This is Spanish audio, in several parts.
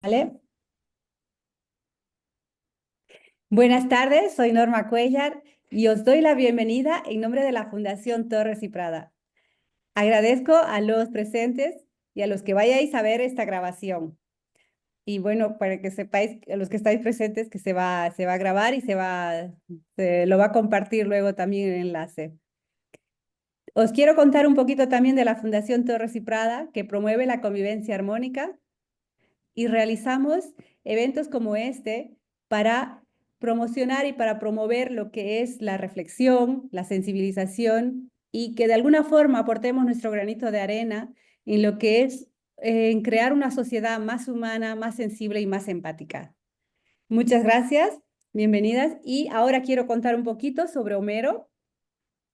¿Vale? Buenas tardes, soy Norma Cuellar y os doy la bienvenida en nombre de la Fundación Torres y Prada. Agradezco a los presentes y a los que vayáis a ver esta grabación. Y bueno, para que sepáis, a los que estáis presentes, que se va a grabar y se lo va a compartir luego también en el enlace. Os quiero contar un poquito también de la Fundación Torres y Prada, que promueve la convivencia armónica y realizamos eventos como este para promocionar y para promover lo que es la reflexión, la sensibilización y que de alguna forma aportemos nuestro granito de arena en lo que es en crear una sociedad más humana, más sensible y más empática. Muchas gracias, bienvenidas. Y ahora quiero contar un poquito sobre Homero.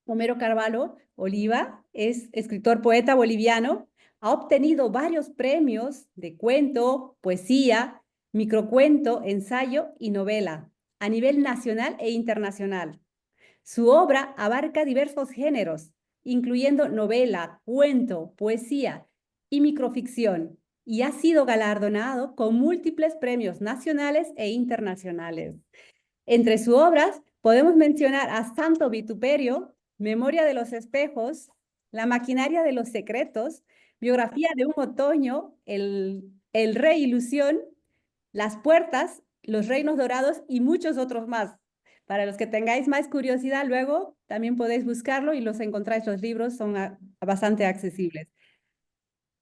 Homero Carvalho Oliva es escritor poeta boliviano. Ha obtenido varios premios de cuento, poesía, microcuento, ensayo y novela a nivel nacional e internacional. Su obra abarca diversos géneros, incluyendo novela, cuento, poesía y microficción, y ha sido galardonado con múltiples premios nacionales e internacionales. Entre sus obras podemos mencionar a Santo Vituperio, Memoria de los Espejos, La Maquinaria de los Secretos, Biografía de un Otoño, El Rey Ilusión, Las Puertas, Los Reinos Dorados y muchos otros más. Para los que tengáis más curiosidad, luego también podéis buscarlo y los encontráis. Los libros son bastante accesibles.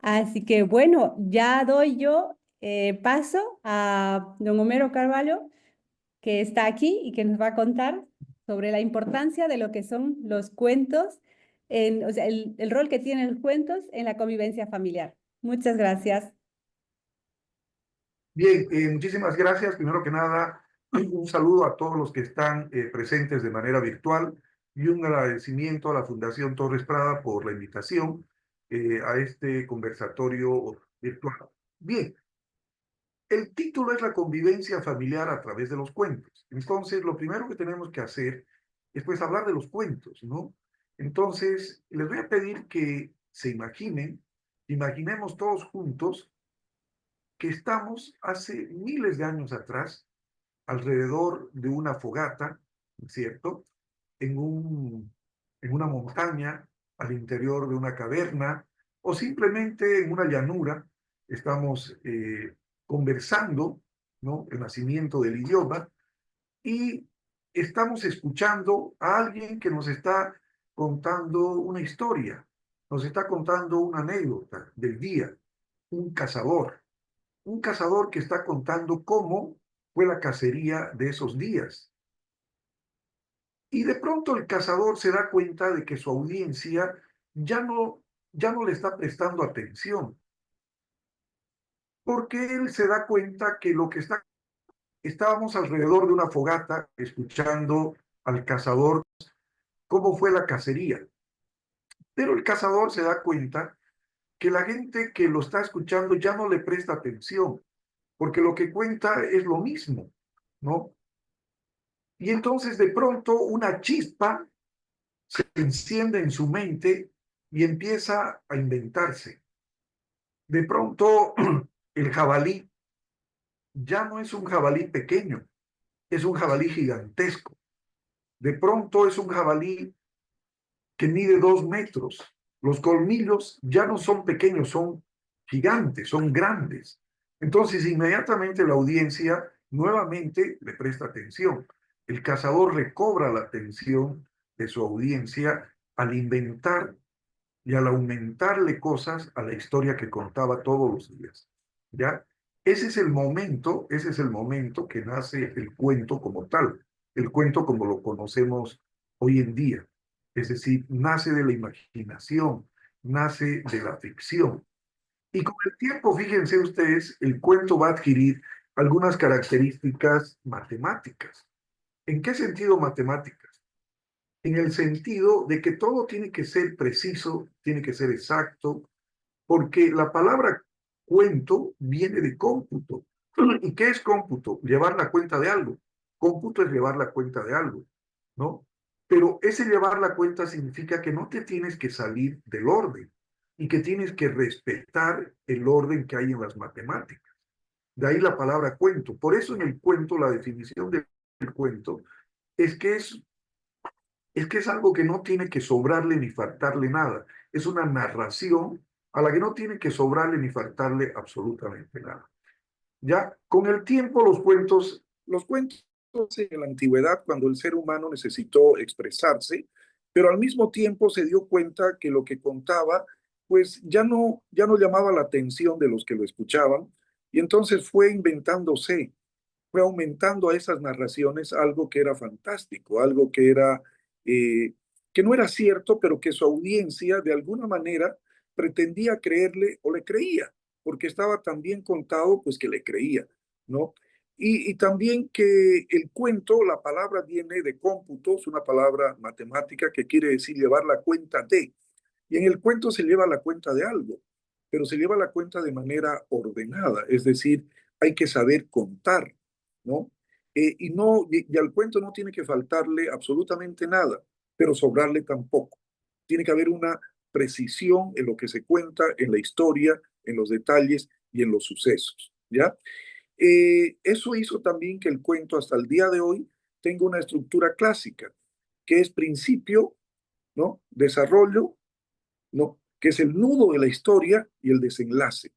Así que bueno, ya doy yo paso a don Homero Carvalho, que está aquí y que nos va a contar sobre la importancia de lo que son los cuentos, o sea, el rol que tienen los cuentos en la convivencia familiar. Muchas gracias. Bien, muchísimas gracias. Primero que nada, un saludo a todos los que están presentes de manera virtual y un agradecimiento a la Fundación Torres Prada por la invitación a este conversatorio virtual. Bien, el título es la convivencia familiar a través de los cuentos. Entonces, lo primero que tenemos que hacer es pues hablar de los cuentos, ¿no? Entonces, les voy a pedir que se imaginemos todos juntos que estamos hace miles de años atrás, alrededor de una fogata, ¿cierto? En, un, en una montaña, al interior de una caverna, o simplemente en una llanura, estamos conversando, ¿no? El nacimiento del idioma, y estamos escuchando a alguien que nos está contando una historia, nos está contando una anécdota del día, un cazador que está contando cómo fue la cacería de esos días. Y de pronto el cazador se da cuenta de que su audiencia ya no, ya no le está prestando atención, porque él se da cuenta que estábamos alrededor de una fogata escuchando al cazador cómo fue la cacería. Pero el cazador se da cuenta que la gente que lo está escuchando ya no le presta atención, porque lo que cuenta es lo mismo, ¿no? Y entonces de pronto una chispa se enciende en su mente y empieza a inventarse. De pronto el jabalí ya no es un jabalí pequeño, es un jabalí gigantesco. De pronto es un jabalí que mide 2 metros. Los colmillos ya no son pequeños, son gigantes, son grandes. Entonces inmediatamente la audiencia nuevamente le presta atención. El cazador recobra la atención de su audiencia al inventar y al aumentarle cosas a la historia que contaba todos los días. ¿Ya? Ese es el momento que nace el cuento como tal, el cuento como lo conocemos hoy en día. Es decir, nace de la imaginación, nace de la ficción. Y con el tiempo, fíjense ustedes, el cuento va a adquirir algunas características matemáticas. ¿En qué sentido matemáticas? En el sentido de que todo tiene que ser preciso, tiene que ser exacto, porque la palabra cuento viene de cómputo. ¿Y qué es cómputo? Llevar la cuenta de algo. Cómputo es llevar la cuenta de algo, ¿no? Pero ese llevar la cuenta significa que no te tienes que salir del orden y que tienes que respetar el orden que hay en las matemáticas. De ahí la palabra cuento. Por eso en el cuento, la definición del cuento es que es algo que no tiene que sobrarle ni faltarle nada. Es una narración a la que no tiene que sobrarle ni faltarle absolutamente nada. Ya con el tiempo los cuentos en la antigüedad, cuando el ser humano necesitó expresarse, pero al mismo tiempo se dio cuenta que lo que contaba, pues ya no llamaba la atención de los que lo escuchaban, y entonces fue aumentando a esas narraciones algo que era fantástico, algo eh, que no era cierto, pero que su audiencia de alguna manera pretendía creerle o le creía, porque estaba tan bien contado, pues que le creía, ¿no? Y también que el cuento, la palabra viene de cómputos, una palabra matemática que quiere decir llevar la cuenta de. Y en el cuento se lleva la cuenta de algo, pero se lleva la cuenta de manera ordenada, es decir, hay que saber contar, ¿no? Y al cuento no tiene que faltarle absolutamente nada, pero sobrarle tampoco. Tiene que haber una precisión en lo que se cuenta, en la historia, en los detalles y en los sucesos, ¿ya? Eso hizo también que el cuento hasta el día de hoy tenga una estructura clásica, que es principio, ¿no? Desarrollo, ¿no? Que es el nudo de la historia y el desenlace.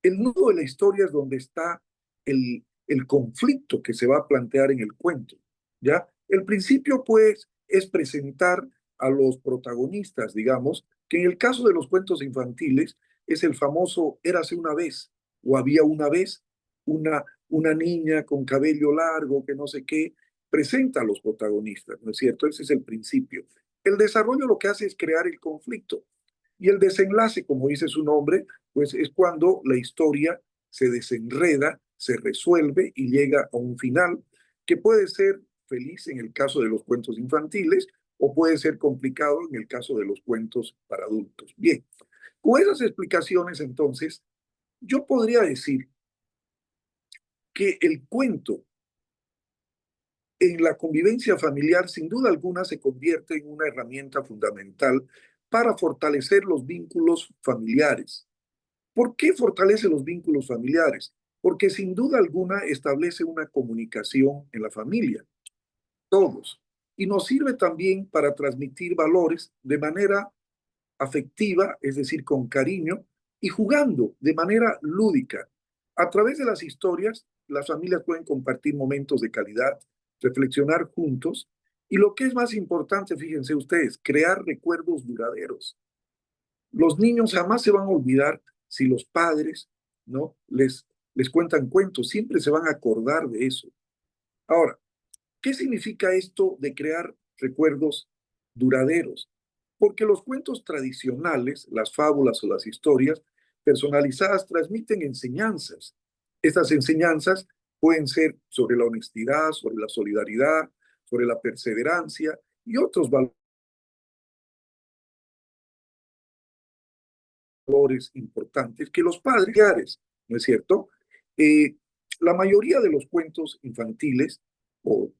El nudo de la historia es donde está el conflicto que se va a plantear en el cuento, ¿ya? El principio, pues, es presentar a los protagonistas, digamos, que en el caso de los cuentos infantiles es el famoso érase una vez o había una vez una niña con cabello largo que no sé qué, presenta a los protagonistas, ¿no es cierto? Ese es el principio. El desarrollo lo que hace es crear el conflicto. Y el desenlace, como dice su nombre, pues es cuando la historia se desenreda, se resuelve y llega a un final que puede ser feliz en el caso de los cuentos infantiles o puede ser complicado en el caso de los cuentos para adultos. Bien, con esas explicaciones entonces, yo podría decir que el cuento en la convivencia familiar sin duda alguna se convierte en una herramienta fundamental para fortalecer los vínculos familiares. ¿Por qué fortalece los vínculos familiares? Porque sin duda alguna establece una comunicación en la familia, todos. Y nos sirve también para transmitir valores de manera afectiva, es decir, con cariño, y jugando de manera lúdica. A través de las historias, las familias pueden compartir momentos de calidad, reflexionar juntos, y lo que es más importante, fíjense ustedes, crear recuerdos duraderos. Los niños jamás se van a olvidar si los padres, ¿no? Les cuentan cuentos, siempre se van a acordar de eso. Ahora, ¿qué significa esto de crear recuerdos duraderos? Porque los cuentos tradicionales, las fábulas o las historias personalizadas transmiten enseñanzas. Estas enseñanzas pueden ser sobre la honestidad, sobre la solidaridad, sobre la perseverancia y otros valores importantes que los padres, ¿no es cierto? Eh, la mayoría de los cuentos infantiles, o,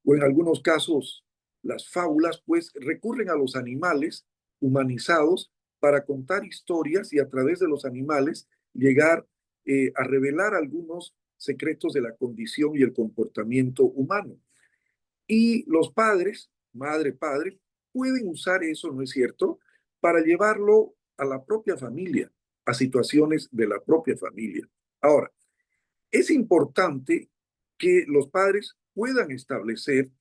o en algunos casos las fábulas, pues recurren a los animales humanizados para contar historias y a través de los animales llegar a revelar algunos secretos de la condición y el comportamiento humano. Y los padres, madre, padre, pueden usar eso, ¿no es cierto?, para llevarlo a la propia familia, a situaciones de la propia familia. Ahora, es importante que los padres puedan establecer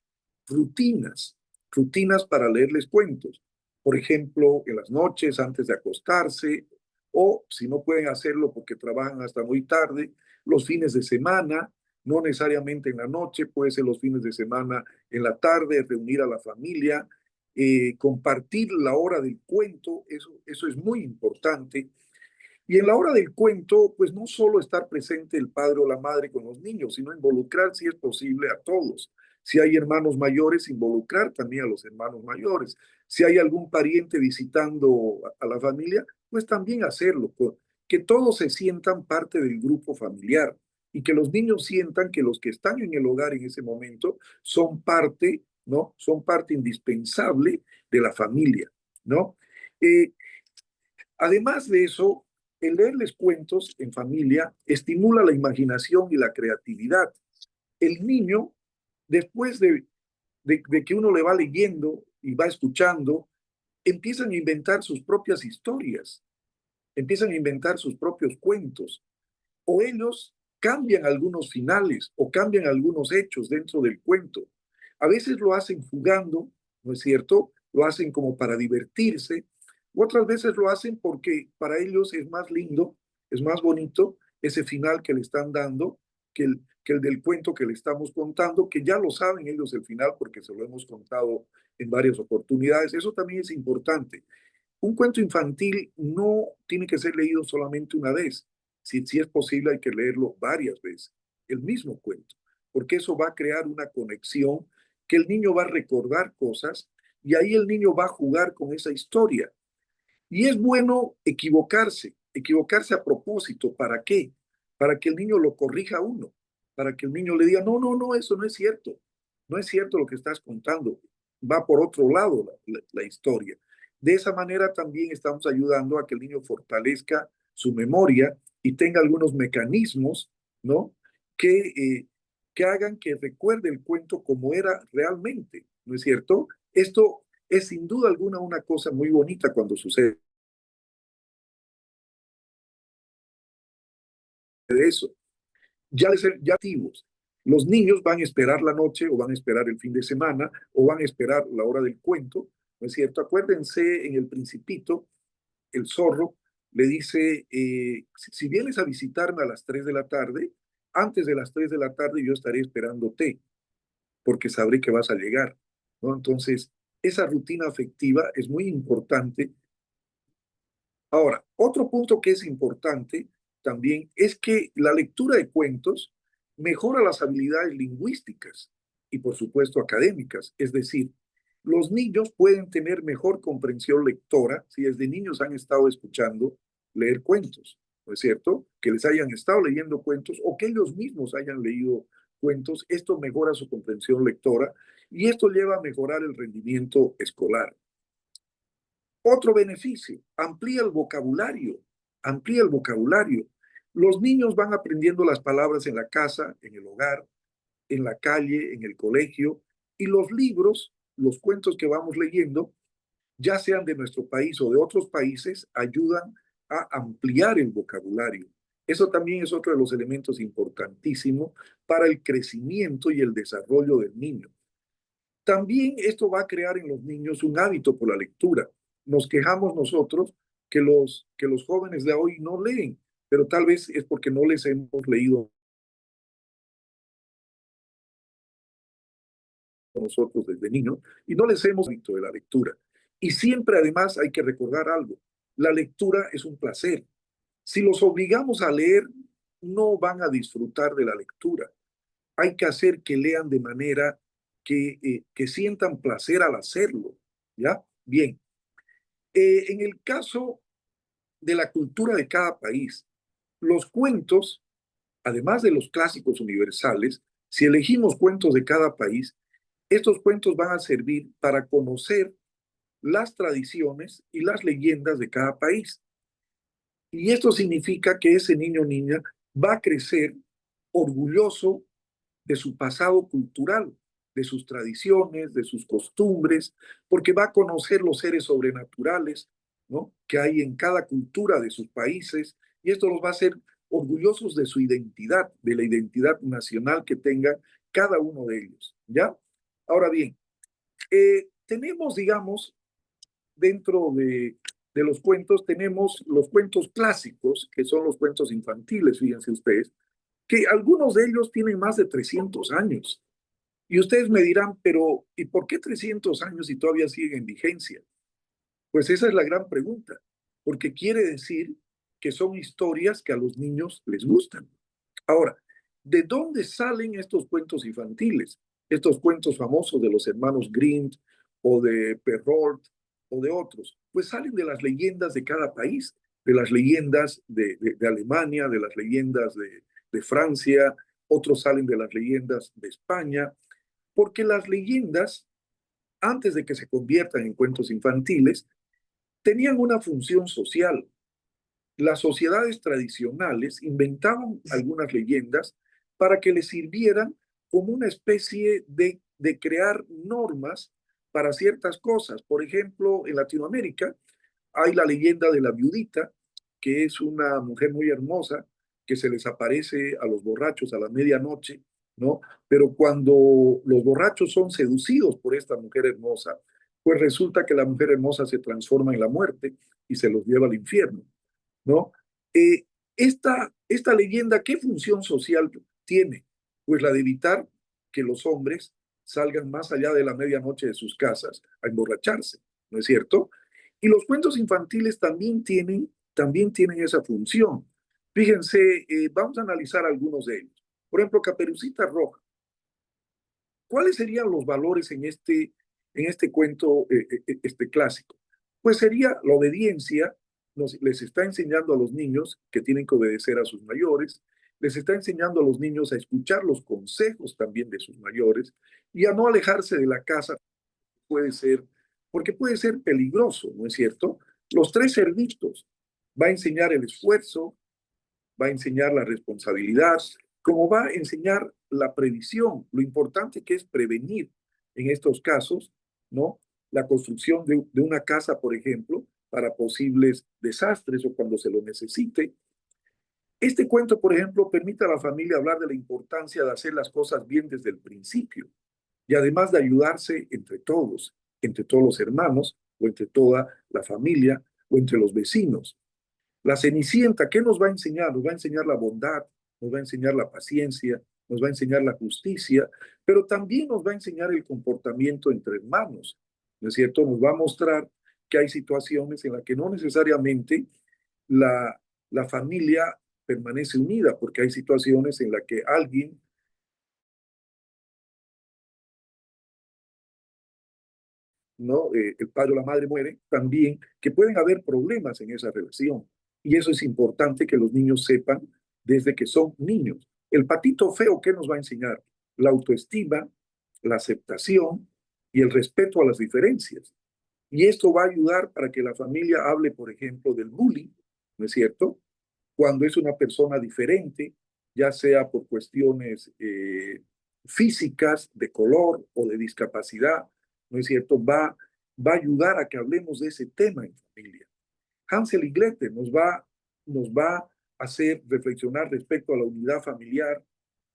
rutinas, rutinas para leerles cuentos. Por ejemplo, en las noches antes de acostarse, o si no pueden hacerlo porque trabajan hasta muy tarde, los fines de semana, no necesariamente en la noche, puede ser los fines de semana en la tarde, reunir a la familia, compartir la hora del cuento, eso es muy importante. Y en la hora del cuento, pues no solo estar presente el padre o la madre con los niños, sino involucrar, si es posible, a todos. Si hay hermanos mayores, involucrar también a los hermanos mayores. Si hay algún pariente visitando a la familia, pues también hacerlo. Que todos se sientan parte del grupo familiar y que los niños sientan que los que están en el hogar en ese momento son parte, ¿no? Son parte indispensable de la familia, ¿no? Eh, Además de eso, el leerles cuentos en familia estimula la imaginación y la creatividad. El niño, después de que uno le va leyendo y va escuchando, empiezan a inventar sus propias historias, empiezan a inventar sus propios cuentos, o ellos cambian algunos finales o cambian algunos hechos dentro del cuento. A veces lo hacen jugando, ¿no es cierto? Lo hacen como para divertirse, otras veces lo hacen porque para ellos es más lindo, es más bonito ese final que le están dando que el del cuento que le estamos contando, que ya lo saben ellos el final porque se lo hemos contado en varias oportunidades. Eso también es importante. Un cuento infantil no tiene que ser leído solamente una vez. Si es posible, hay que leerlo varias veces, el mismo cuento, porque eso va a crear una conexión que el niño va a recordar cosas y ahí el niño va a jugar con esa historia. Y es bueno equivocarse a propósito. ¿Para qué? Para que el niño lo corrija a uno, para que el niño le diga, no, no, no, eso no es cierto, no es cierto lo que estás contando, va por otro lado la historia. De esa manera también estamos ayudando a que el niño fortalezca su memoria y tenga algunos mecanismos, ¿no? Que, que hagan que recuerde el cuento como era realmente, ¿no es cierto? Esto es sin duda alguna una cosa muy bonita cuando sucede eso. Ya activos. Los niños van a esperar la noche o van a esperar el fin de semana o van a esperar la hora del cuento, ¿no es cierto? Acuérdense en el Principito, el zorro le dice, si vienes a visitarme a las 3 de la tarde, antes de las 3 de la tarde yo estaré esperándote porque sabré que vas a llegar, ¿no? Entonces, esa rutina afectiva es muy importante. Ahora, otro punto que es importante también es que la lectura de cuentos mejora las habilidades lingüísticas y, por supuesto, académicas. Es decir, los niños pueden tener mejor comprensión lectora si desde niños han estado escuchando leer cuentos, ¿no es cierto? Que les hayan estado leyendo cuentos o que ellos mismos hayan leído cuentos. Esto mejora su comprensión lectora y esto lleva a mejorar el rendimiento escolar. Otro beneficio, amplía el vocabulario. Los niños van aprendiendo las palabras en la casa, en el hogar, en la calle, en el colegio, y los libros, los cuentos que vamos leyendo, ya sean de nuestro país o de otros países, ayudan a ampliar el vocabulario. Eso también es otro de los elementos importantísimos para el crecimiento y el desarrollo del niño. También esto va a crear en los niños un hábito por la lectura. Nos quejamos nosotros que los jóvenes de hoy no leen, pero tal vez es porque no les hemos leído nosotros desde niños y no les hemos visto de la lectura. Y siempre además hay que recordar algo, la lectura es un placer. Si los obligamos a leer, no van a disfrutar de la lectura. Hay que hacer que lean de manera que sientan placer al hacerlo. ¿Ya? Bien. En el caso de la cultura de cada país, los cuentos, además de los clásicos universales, si elegimos cuentos de cada país, estos cuentos van a servir para conocer las tradiciones y las leyendas de cada país. Y esto significa que ese niño o niña va a crecer orgulloso de su pasado cultural, de sus tradiciones, de sus costumbres, porque va a conocer los seres sobrenaturales, ¿no? Que hay en cada cultura de sus países, y esto los va a hacer orgullosos de su identidad, de la identidad nacional que tenga cada uno de ellos, ¿ya? Ahora bien, tenemos, digamos, dentro de los cuentos, tenemos los cuentos clásicos, que son los cuentos infantiles, fíjense ustedes, que algunos de ellos tienen más de 300 años. Y ustedes me dirán, pero ¿y por qué 300 años y todavía siguen en vigencia? Pues esa es la gran pregunta, porque quiere decir que son historias que a los niños les gustan. Ahora, ¿de dónde salen estos cuentos infantiles? Estos cuentos famosos de los hermanos Grimm o de Perrault o de otros. Pues salen de las leyendas de cada país, de las leyendas de Alemania, de las leyendas de Francia, otros salen de las leyendas de España, porque las leyendas, antes de que se conviertan en cuentos infantiles, tenían una función social. las sociedades tradicionales inventaban algunas leyendas para que les sirvieran como una especie de crear normas para ciertas cosas. Por ejemplo, en Latinoamérica hay la leyenda de la viudita, que es una mujer muy hermosa que se les aparece a los borrachos a la medianoche, ¿no? Pero cuando los borrachos son seducidos por esta mujer hermosa, pues resulta que la mujer hermosa se transforma en la muerte y se los lleva al infierno, ¿no? Eh, esta leyenda, ¿qué función social tiene? Pues la de evitar que los hombres salgan más allá de la medianoche de sus casas a emborracharse, ¿no es cierto? Y los cuentos infantiles también tienen esa función. Fíjense, vamos a analizar algunos de ellos. Por ejemplo, Caperucita Roja. ¿Cuáles serían los valores en este cuento, este clásico? Pues sería la obediencia, les está enseñando a los niños que tienen que obedecer a sus mayores, les está enseñando a los niños a escuchar los consejos también de sus mayores y a no alejarse de la casa, puede ser, porque puede ser peligroso, ¿no es cierto? Los tres cerditos va a enseñar el esfuerzo, va a enseñar la responsabilidad, como va a enseñar la previsión, lo importante que es prevenir en estos casos, ¿no? La construcción de una casa, por ejemplo, para posibles desastres o cuando se lo necesite. Este cuento, por ejemplo, permite a la familia hablar de la importancia de hacer las cosas bien desde el principio y además de ayudarse entre todos los hermanos o entre toda la familia o entre los vecinos. La Cenicienta, ¿qué nos va a enseñar? Nos va a enseñar la bondad, nos va a enseñar la paciencia, nos va a enseñar la justicia, pero también nos va a enseñar el comportamiento entre hermanos, ¿no es cierto? Nos va a mostrar que hay situaciones en las que no necesariamente la, la familia permanece unida, porque hay situaciones en las que alguien, ¿no? El padre o la madre muere, también que pueden haber problemas en esa relación. Y eso es importante que los niños sepan desde que son niños. El patito feo, ¿qué nos va a enseñar? La autoestima, la aceptación y el respeto a las diferencias. Y esto va a ayudar para que la familia hable, por ejemplo, del bullying, ¿no es cierto? Cuando es una persona diferente, ya sea por cuestiones físicas, de color o de discapacidad, ¿no es cierto? Va a ayudar a que hablemos de ese tema en familia. Hansel y Gretel nos va a hacer reflexionar respecto a la unidad familiar,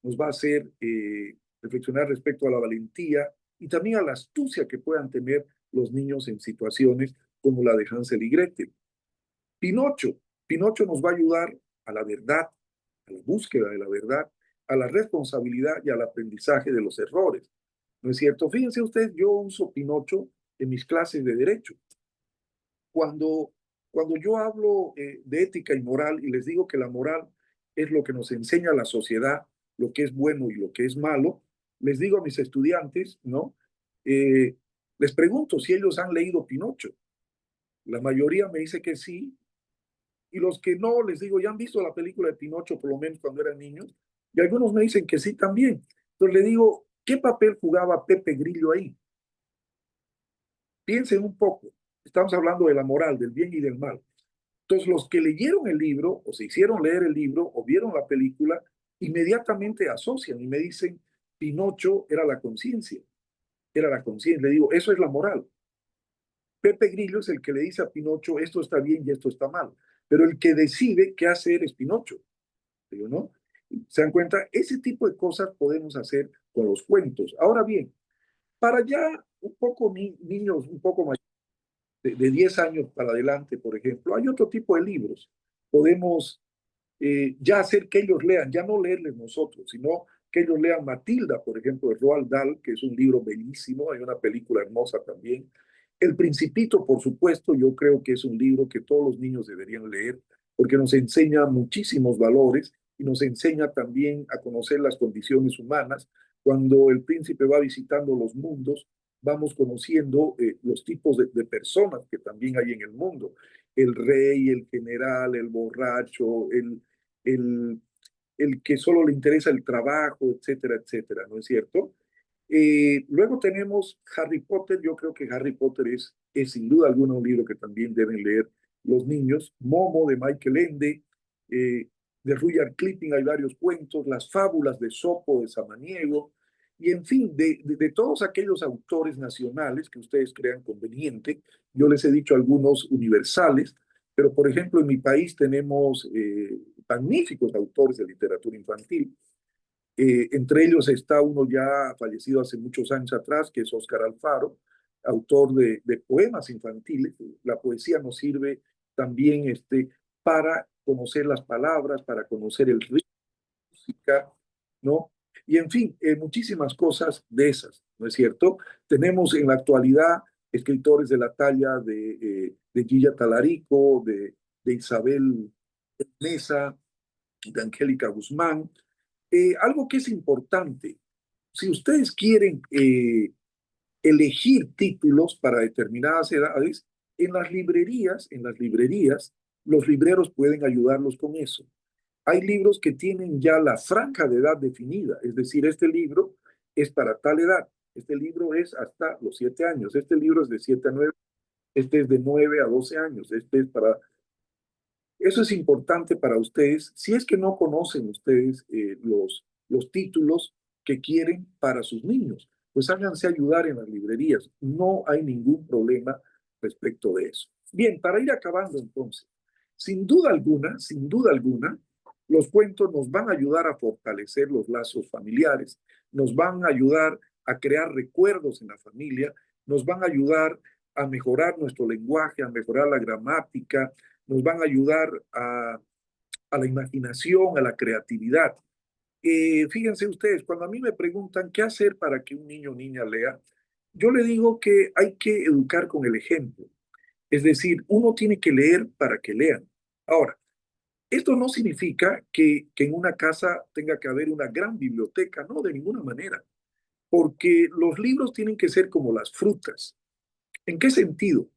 nos va a hacer reflexionar respecto a la valentía y también a la astucia que puedan tener los niños en situaciones como la de Hansel y Gretel. Pinocho. Pinocho nos va a ayudar a la verdad, a la búsqueda de la verdad, a la responsabilidad y al aprendizaje de los errores. ¿No es cierto? Fíjense ustedes, yo uso Pinocho en mis clases de derecho. Cuando, cuando yo hablo de ética y moral y les digo que la moral es lo que nos enseña la sociedad, lo que es bueno y lo que es malo, les digo a mis estudiantes, ¿no? Eh, les pregunto si ellos han leído Pinocho. La mayoría me dice que sí, y los que no, les digo, ya han visto la película de Pinocho, por lo menos cuando eran niños, y algunos me dicen que sí también. Entonces le digo, ¿qué papel jugaba Pepe Grillo ahí? Piensen un poco, estamos hablando de la moral, del bien y del mal. Entonces los que leyeron el libro, o se hicieron leer el libro, o vieron la película, inmediatamente asocian y me dicen, Pinocho era la conciencia. Le digo, eso es la moral. Pepe Grillo es el que le dice a Pinocho, esto está bien y esto está mal, pero el que decide qué hacer es Pinocho. Digo, ¿no? ¿Se dan cuenta? Ese tipo de cosas podemos hacer con los cuentos. Ahora bien, para ya un poco niños, un poco más de 10 años para adelante, por ejemplo, hay otro tipo de libros. Podemos ya hacer que ellos lean, ya no leerles nosotros, sino que ellos lean Matilda, por ejemplo, de Roald Dahl, que es un libro bellísimo, hay una película hermosa también. El Principito, por supuesto, yo creo que es un libro que todos los niños deberían leer, porque nos enseña muchísimos valores y nos enseña también a conocer las condiciones humanas. Cuando el príncipe va visitando los mundos, vamos conociendo los tipos de personas que también hay en el mundo. El rey, el general, el borracho, el, el que solo le interesa el trabajo, etcétera, etcétera, ¿no es cierto? Luego tenemos Harry Potter. Yo creo que Harry Potter es sin duda alguna un libro que también deben leer los niños. Momo de Michael Ende, de Rudyard Kipling hay varios cuentos, las fábulas de Sopo de Samaniego, y en fin, de todos aquellos autores nacionales que ustedes crean conveniente. Yo les he dicho algunos universales, pero por ejemplo en mi país tenemos magníficos autores de literatura infantil. Entre ellos está uno ya fallecido hace muchos años atrás, que es Óscar Alfaro, autor de poemas infantiles. La poesía nos sirve también para conocer las palabras, para conocer el ritmo, música, ¿no? Y en fin, muchísimas cosas de esas, ¿no es cierto? Tenemos en la actualidad escritores de la talla de Gilla Talarico, de Isabel Mesa, de Angélica Guzmán. Algo que es importante, si ustedes quieren elegir títulos para determinadas edades, en las librerías, los libreros pueden ayudarlos con eso. Hay libros que tienen ya la franja de edad definida, es decir, este libro es para tal edad, este libro es hasta los 7 años, este libro es de 7 a 9, este es de 9 a 12 años, este es para... Eso es importante para ustedes, si es que no conocen ustedes los títulos que quieren para sus niños, pues háganse ayudar en las librerías, no hay ningún problema respecto de eso. Bien, para ir acabando entonces, sin duda alguna, los cuentos nos van a ayudar a fortalecer los lazos familiares, nos van a ayudar a crear recuerdos en la familia, nos van a ayudar a mejorar nuestro lenguaje, a mejorar la gramática, nos van a ayudar a la imaginación, a la creatividad. Fíjense ustedes, cuando a mí me preguntan qué hacer para que un niño o niña lea, yo le digo que hay que educar con el ejemplo. Es decir, uno tiene que leer para que lean. Ahora, esto no significa que en una casa tenga que haber una gran biblioteca, no, de ninguna manera, porque los libros tienen que ser como las frutas. ¿En qué sentido?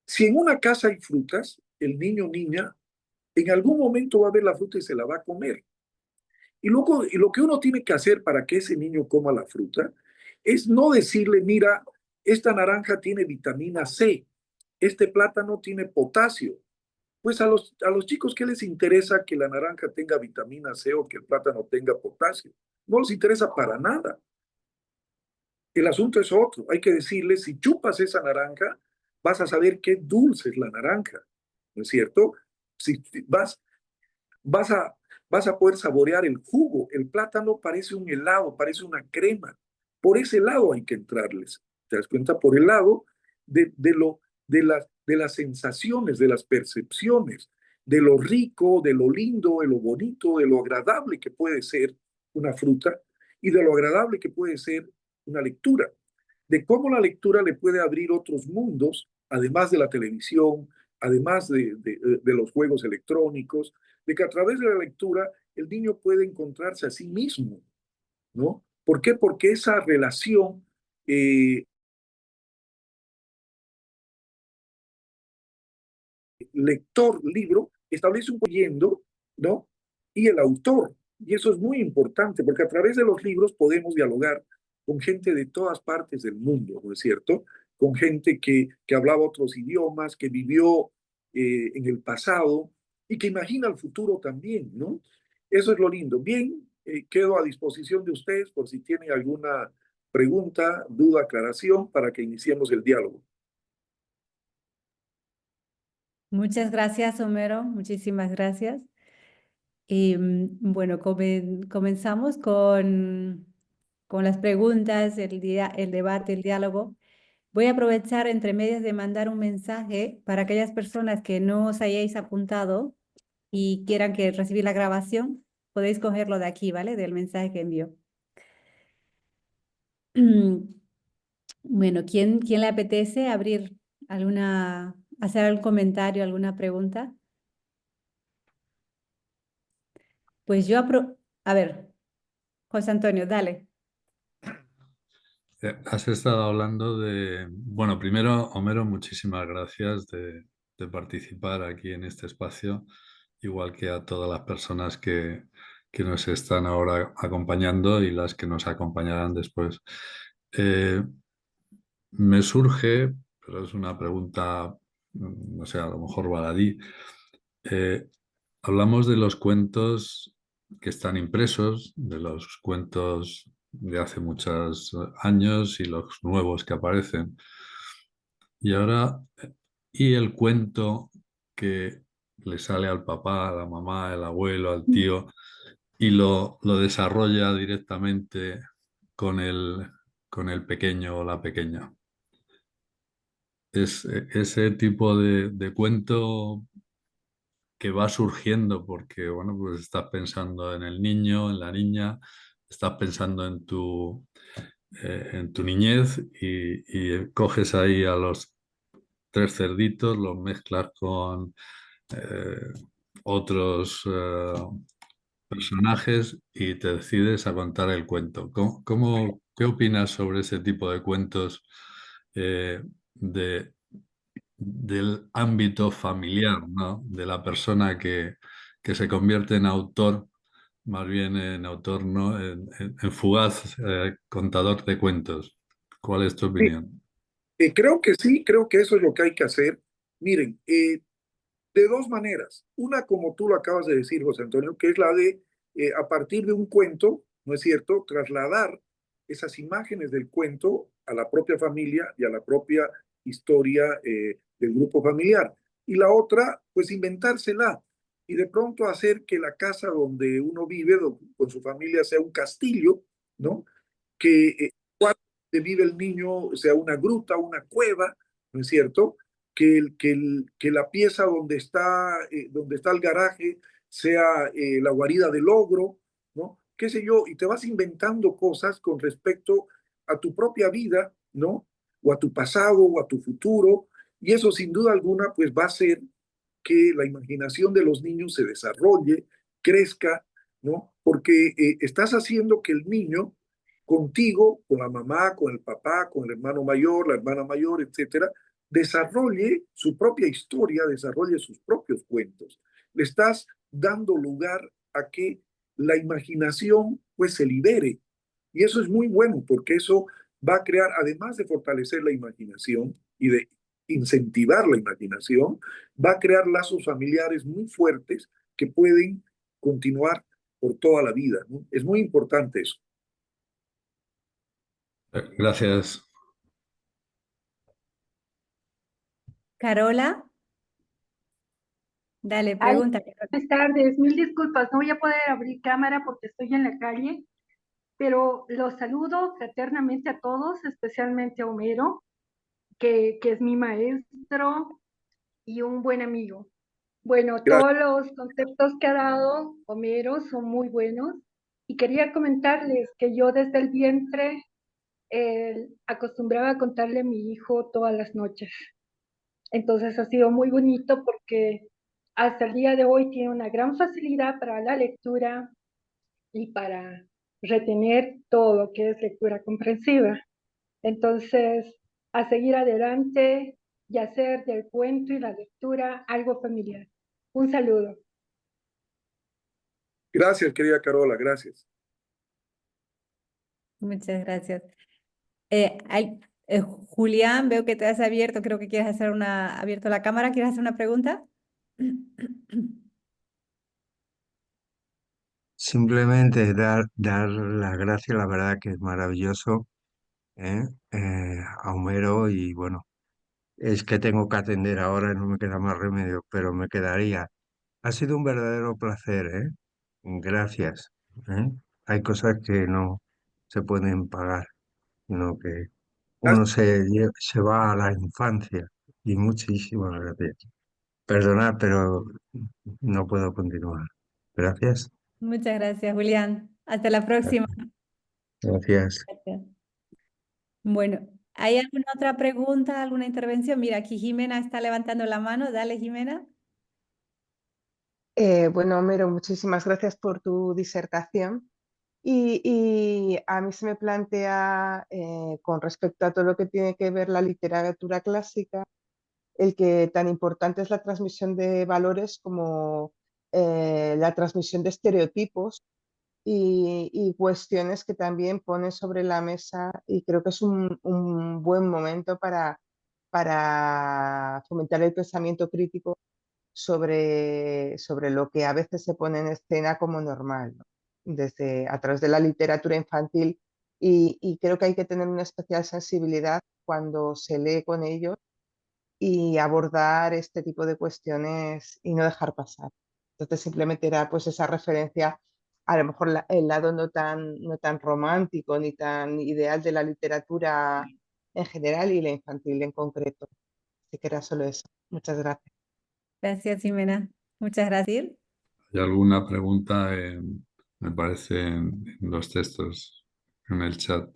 Si en una casa hay frutas, el niño o niña en algún momento va a ver la fruta y se la va a comer. Y luego, y lo que uno tiene que hacer para que ese niño coma la fruta es no decirle, mira, esta naranja tiene vitamina C, este plátano tiene potasio. Pues a los chicos, ¿qué les interesa que la naranja tenga vitamina C o que el plátano tenga potasio? No les interesa para nada. El asunto es otro. Hay que decirles, si chupas esa naranja, vas a saber qué dulce es la naranja, ¿no es cierto? Si vas a, vas a poder saborear el jugo. El plátano parece un helado, parece una crema. Por ese lado hay que entrarles. ¿Te das cuenta? Por el lado de las sensaciones, de las percepciones, de lo rico, de lo lindo, de lo bonito, de lo agradable que puede ser una fruta y de lo agradable que puede ser una lectura. De cómo la lectura le puede abrir otros mundos, además de la televisión, además de los juegos electrónicos, de que a través de la lectura el niño puede encontrarse a sí mismo, ¿no? ¿Por qué? Porque esa relación lector-libro establece un yendo, ¿no? Y el autor. Y eso es muy importante, porque a través de los libros podemos dialogar con gente de todas partes del mundo, ¿no es cierto? Con gente que hablaba otros idiomas, que vivió en el pasado y que imagina el futuro también, ¿no? Eso es lo lindo. Bien, quedo a disposición de ustedes por si tienen alguna pregunta, duda, aclaración para que iniciemos el diálogo. Muchas gracias, Homero. Muchísimas gracias. Y bueno, comenzamos con las preguntas, el debate, el diálogo. Voy a aprovechar entre medias de mandar un mensaje para aquellas personas que no os hayáis apuntado y quieran que recibir la grabación. Podéis cogerlo de aquí, ¿vale? Del mensaje que envió. Bueno, ¿quién le apetece hacer algún comentario, alguna pregunta? Pues a ver, José Antonio, dale. Has estado hablando bueno, primero, Homero, muchísimas gracias de participar aquí en este espacio, igual que a todas las personas que nos están ahora acompañando y las que nos acompañarán después. Me surge, pero es una pregunta no sé, a lo mejor baladí. Eh, Hablamos de los cuentos que están impresos, de los cuentos de hace muchos años y los nuevos que aparecen. Y ahora, y el cuento que le sale al papá, a la mamá, al abuelo, al tío, y lo desarrolla directamente con con el pequeño o la pequeña. Es ese tipo de cuento que va surgiendo porque, bueno, pues estás pensando en el niño, en la niña, estás pensando en tu niñez y coges ahí a los tres cerditos, los mezclas con eh, otros personajes y te decides a contar el cuento. ¿Qué opinas sobre ese tipo de cuentos eh, de, del ámbito familiar, ¿no? De la persona que se convierte en autor, más bien en autor, ¿no? En fugaz contador de cuentos. ¿Cuál es tu Sí, opinión? creo que sí, creo que eso es lo que hay que hacer. Miren, de dos maneras. Una, como tú lo acabas de decir, José Antonio, que es la de, a partir de un cuento, ¿no es cierto?, trasladar esas imágenes del cuento a la propia familia y a la propia historia del grupo familiar. Y la otra, pues inventársela y de pronto hacer que la casa donde uno vive con su familia sea un castillo, ¿no? Que donde vive el niño sea una gruta, una cueva, ¿no es cierto? Que la pieza donde está el garaje sea la guarida del ogro, ¿no? Qué sé yo, y te vas inventando cosas con respecto a tu propia vida, ¿no? O a tu pasado o a tu futuro, y eso sin duda alguna pues va a hacer que la imaginación de los niños se desarrolle, crezca, ¿no? Porque estás haciendo que el niño contigo, con la mamá, con el papá, con el hermano mayor, la hermana mayor, etcétera, desarrolle su propia historia, desarrolle sus propios cuentos. Le estás dando lugar a que la imaginación pues se libere. Y eso es muy bueno porque eso va a crear, además de fortalecer la imaginación y de incentivar la imaginación, va a crear lazos familiares muy fuertes que pueden continuar por toda la vida, ¿no? Es muy importante eso. Gracias. Carola, dale, Ay, pregunta, Carola. buenas tardes, mil disculpas, no voy a poder abrir cámara porque estoy en la calle, pero los saludo fraternamente a todos, especialmente a Homero, que es mi maestro y un buen amigo. Bueno, Gracias. todos los conceptos que ha dado Homero son muy buenos y quería comentarles que yo desde el vientre acostumbraba a contarle a mi hijo todas las noches. Entonces ha sido muy bonito porque hasta el día de hoy tiene una gran facilidad para la lectura y para retener todo lo que es lectura comprensiva. Entonces, a seguir adelante y hacer del cuento y la lectura algo familiar. Un saludo. Gracias, querida Carola, gracias. Muchas gracias. Julián, veo que te has abierto, creo que quieres hacer abierto la cámara, ¿quieres hacer una pregunta? Simplemente dar las gracias, la verdad que es maravilloso, ¿eh? A Homero y bueno, es que tengo que atender ahora, no me queda más remedio, pero me quedaría. Ha sido un verdadero placer, ¿eh? Gracias, ¿eh? Hay cosas que no se pueden pagar, sino que uno se va a la infancia y muchísimas gracias. Perdonad, pero no puedo continuar. Gracias. Muchas gracias, Julián. Hasta la próxima. Gracias. Gracias. Bueno, ¿hay alguna otra pregunta, alguna intervención? Mira, aquí Jimena está levantando la mano. Dale, Jimena. Bueno, Homero, muchísimas gracias por tu disertación. Y a mí se me plantea, con respecto a todo lo que tiene que ver la literatura clásica, el que tan importante es la transmisión de valores como la transmisión de estereotipos y cuestiones que también pone sobre la mesa y creo que es un buen momento para fomentar el pensamiento crítico sobre lo que a veces se pone en escena como normal, ¿no? Desde a través de la literatura infantil, y creo que hay que tener una especial sensibilidad cuando se lee con ellos y abordar este tipo de cuestiones y no dejar pasar. Entonces simplemente era pues esa referencia, a lo mejor el lado no tan romántico ni tan ideal de la literatura en general y la infantil en concreto. Así que era solo eso. Muchas gracias. Gracias, Jimena. Muchas gracias. ¿Hay alguna pregunta, me parece, en los textos, en el chat?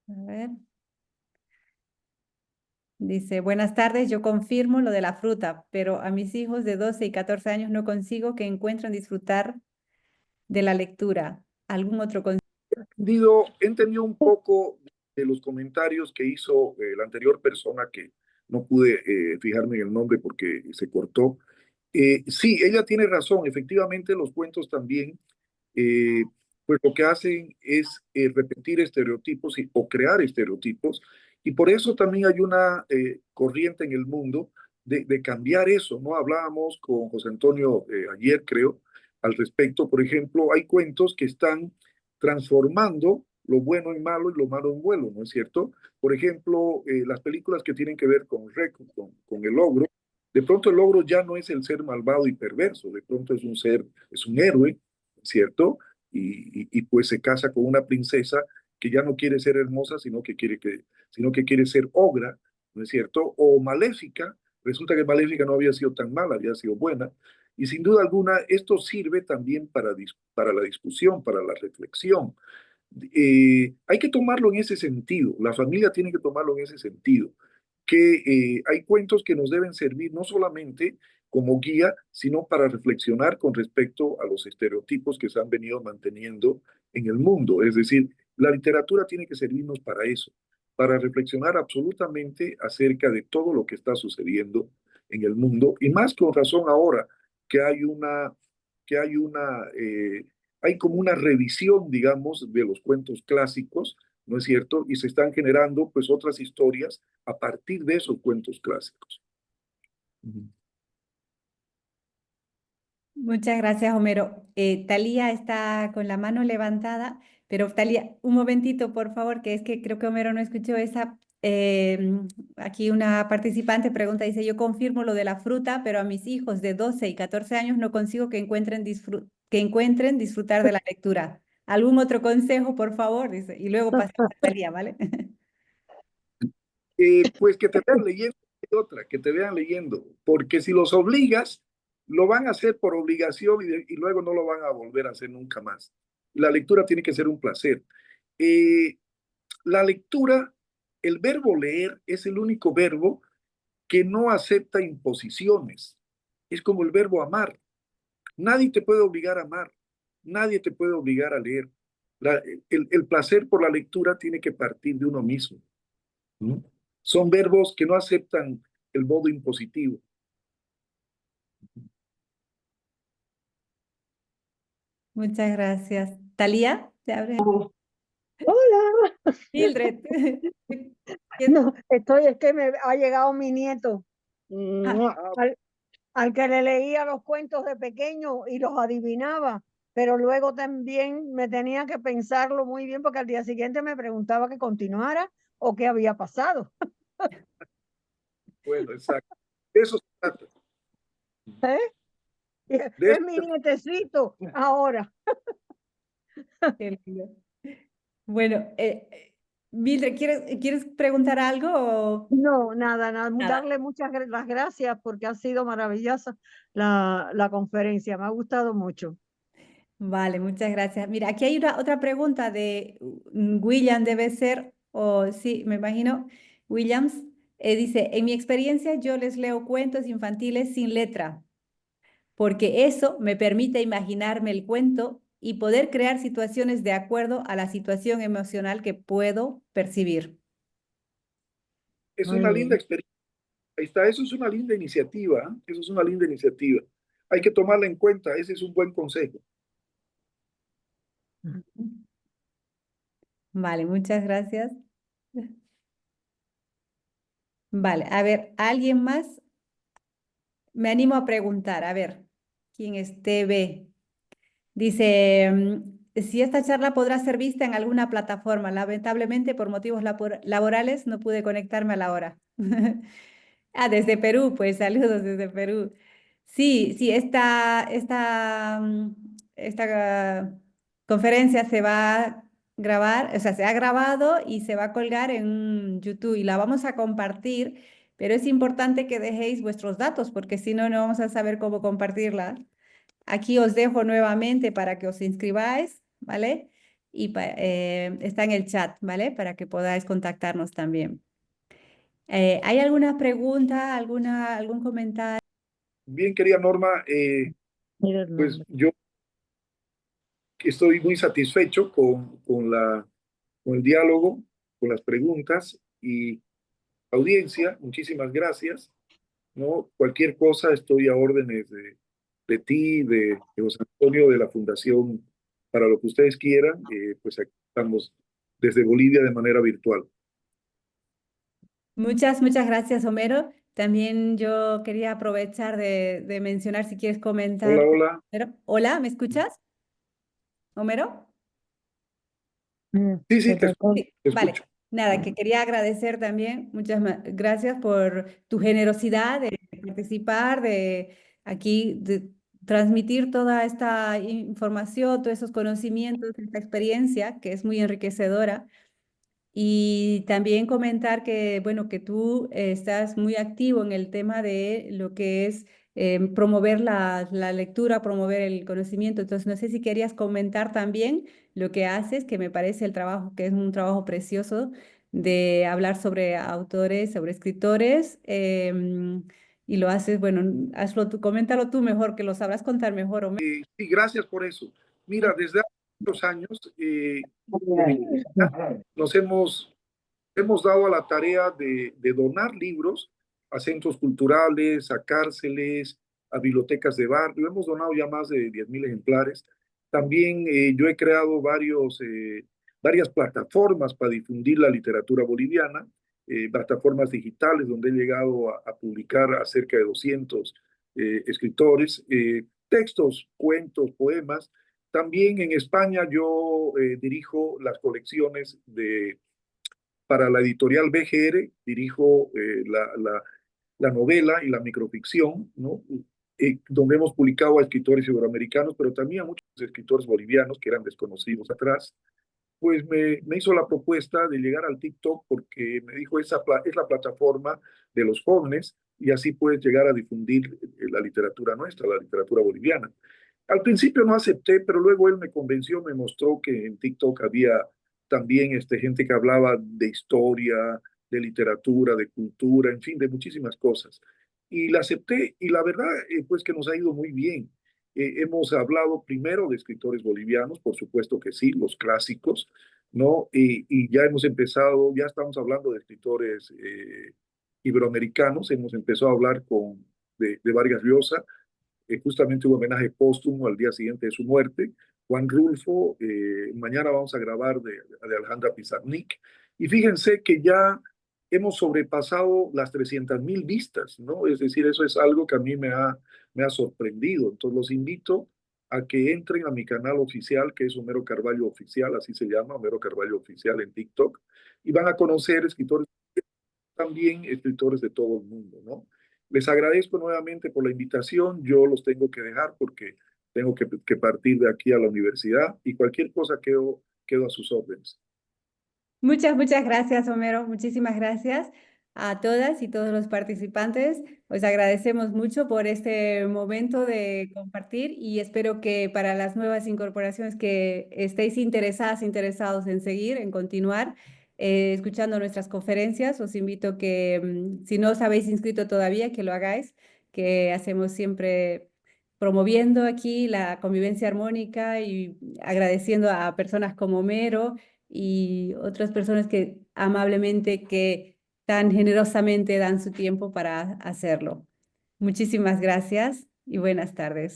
A ver. Dice, buenas tardes, yo confirmo lo de la fruta, pero a mis hijos de 12 y 14 años no consigo que encuentren disfrutar de la lectura. ¿Algún otro consejo? He entendido un poco de los comentarios que hizo la anterior persona, que no pude fijarme en el nombre porque se cortó. Sí, ella tiene razón. Efectivamente, los cuentos también, eh, pues lo que hacen es repetir estereotipos o crear estereotipos. Y por eso también hay una corriente en el mundo de cambiar eso, ¿no? Hablábamos con José Antonio ayer, creo, al respecto. Por ejemplo, hay cuentos que están transformando lo bueno en malo y lo malo en bueno, ¿no es cierto? Por ejemplo, las películas que tienen que ver con Rec, con el ogro, de pronto el ogro ya no es el ser malvado y perverso, de pronto es un ser, es un héroe, ¿cierto? Y pues se casa con una princesa que ya no quiere ser hermosa, sino que quiere ser ogra, ¿no es cierto? O maléfica, resulta que maléfica no había sido tan mala, había sido buena, y sin duda alguna esto sirve también para la discusión, para la reflexión. Hay que tomarlo en ese sentido, la familia tiene que tomarlo en ese sentido, que hay cuentos que nos deben servir no solamente como guía, sino para reflexionar con respecto a los estereotipos que se han venido manteniendo en el mundo. Es decir, la literatura tiene que servirnos para eso, para reflexionar absolutamente acerca de todo lo que está sucediendo en el mundo, y más con razón ahora que que hay como una revisión, digamos, de los cuentos clásicos, ¿no es cierto? Y se están generando pues otras historias a partir de esos cuentos clásicos. Muchas gracias, Homero. Talía está con la mano levantada, pero Talía, un momentito, por favor, que es que creo que Homero no escuchó esa. Aquí una participante pregunta, dice, yo confirmo lo de la fruta, pero a mis hijos de 12 y 14 años no consigo que encuentren disfrutar de la lectura. ¿Algún otro consejo, por favor? Dice, y luego pasamos a Talía, ¿vale? Pues que te vean leyendo, y otra, que te vean leyendo, porque si los obligas, lo van a hacer por obligación y luego no lo van a volver a hacer nunca más. La lectura tiene que ser un placer. Eh, la lectura, el verbo leer es el único verbo que no acepta imposiciones. Es como el verbo amar. Nadie te puede obligar a amar, nadie te puede obligar a leer. El placer por la lectura tiene que partir de uno mismo, ¿no? Son verbos que no aceptan el modo impositivo. Muchas gracias. Talía, ¿te abre? Hola, Mildred. no, es que me ha llegado mi nieto, Ah, al, al que le leía los cuentos de pequeño y los adivinaba, pero luego también me tenía que pensarlo muy bien porque al día siguiente me preguntaba que continuara o qué había pasado. Bueno, exacto. De eso se trata. ¿Eh? De Es eso mi se nietecito ahora. qué lindo. Bueno, Mildred, ¿quieres preguntar algo o No, nada, nada? darle las gracias porque ha sido maravillosa la conferencia, me ha gustado mucho. Vale, muchas gracias. Mira, aquí hay otra pregunta de William, debe ser, o sí, me imagino, Williams. Dice, en mi experiencia yo les leo cuentos infantiles sin letra, porque eso me permite imaginarme el cuento y poder crear situaciones de acuerdo a la situación emocional que puedo percibir. es Muy una linda bien. experiencia. Ahí está, eso es una linda iniciativa, ¿eh? Eso es una linda iniciativa. Hay que tomarla en cuenta, ese es un buen consejo. Vale, muchas gracias. Vale, a ver, ¿alguien más? Me animo a preguntar, a ver, ¿quién ve? Dice, si esta charla podrá ser vista en alguna plataforma. Lamentablemente, por motivos laborales, no pude conectarme a la hora. Ah, desde Perú, pues saludos desde Perú. Sí, sí, esta conferencia se va a grabar, o sea, se ha grabado y se va a colgar en YouTube y la vamos a compartir, pero es importante que dejéis vuestros datos porque si no, no vamos a saber cómo compartirla. Aquí os dejo nuevamente para que os inscribáis, ¿vale? Y está en el chat, ¿vale? Para que podáis contactarnos también. ¿Hay alguna pregunta, algún comentario? Bien, querida Norma, Mira el pues nombre. yo estoy muy satisfecho con el diálogo, con las preguntas y audiencia. Muchísimas gracias. ¿No? Cualquier cosa, estoy a órdenes de ti, de José Antonio, de la Fundación, para lo que ustedes quieran. Pues aquí estamos desde Bolivia de manera virtual. Muchas gracias, Homero. También yo quería aprovechar de mencionar si quieres Hola, comentar. hola. Hola, ¿me escuchas, Homero? Sí, sí, Se cortó. Sí, te vale. escucho. Nada, que quería agradecer también, gracias por tu generosidad de participar, de aquí, de transmitir toda esta información, todos esos conocimientos, esta experiencia que es muy enriquecedora. Y también comentar que, bueno, que tú estás muy activo en el tema de lo que es promover la lectura, promover el conocimiento. Entonces, no sé si querías comentar también lo que haces, que me parece el trabajo, que es un trabajo precioso de hablar sobre autores, sobre escritores. Y lo haces, bueno, hazlo tú, coméntalo tú mejor, que lo sabrás contar mejor. O Sí, gracias por eso. Mira, desde hace muchos años, con mi esposa, nos hemos dado a la tarea de donar libros a centros culturales, a cárceles, a bibliotecas de barrio. Hemos donado ya más de 10.000 ejemplares. También yo he creado varias plataformas para difundir la literatura boliviana, plataformas digitales donde he llegado a publicar a cerca de 200 escritores, textos, cuentos, poemas. También en España yo dirijo las colecciones para la editorial BGR, dirijo la novela y la microficción, ¿no? Donde hemos publicado a escritores iberoamericanos, pero también a muchos escritores bolivianos que eran desconocidos atrás. Pues me hizo la propuesta de llegar al TikTok porque me dijo, esa es la plataforma de los jóvenes y así puedes llegar a difundir la literatura nuestra, la literatura boliviana. Al principio no acepté, pero luego él me convenció, me mostró que en TikTok había también gente que hablaba de historia, de literatura, de cultura, en fin, de muchísimas cosas. Y la acepté y la verdad, pues que nos ha ido muy bien. Hemos hablado primero de escritores bolivianos, por supuesto que sí, los clásicos, ¿no? Y ya hemos empezado, ya estamos hablando de escritores iberoamericanos, hemos empezado a hablar de Vargas Llosa, justamente un homenaje póstumo al día siguiente de su muerte. Juan Rulfo, mañana vamos a grabar de Alejandra Pizarnik. Y fíjense que ya hemos sobrepasado las 300.000 vistas, ¿no? Es decir, eso es algo que a mí me ha sorprendido. Entonces los invito a que entren a mi canal oficial, que es Homero Carvalho Oficial, así se llama, Homero Carvalho Oficial en TikTok, y van a conocer escritores, también escritores de todo el mundo, ¿no? Les agradezco nuevamente por la invitación. Yo los tengo que dejar porque tengo que partir de aquí a la universidad y cualquier cosa quedo a sus órdenes. Muchas gracias, Homero. Muchísimas gracias a todas y todos los participantes. Os agradecemos mucho por este momento de compartir y espero que para las nuevas incorporaciones que estéis interesados en seguir, en continuar escuchando nuestras conferencias, os invito que si no os habéis inscrito todavía, que lo hagáis, que hacemos siempre promoviendo aquí la convivencia armónica y agradeciendo a personas como Homero y otras personas que amablemente, que tan generosamente dan su tiempo para hacerlo. Muchísimas gracias y buenas tardes.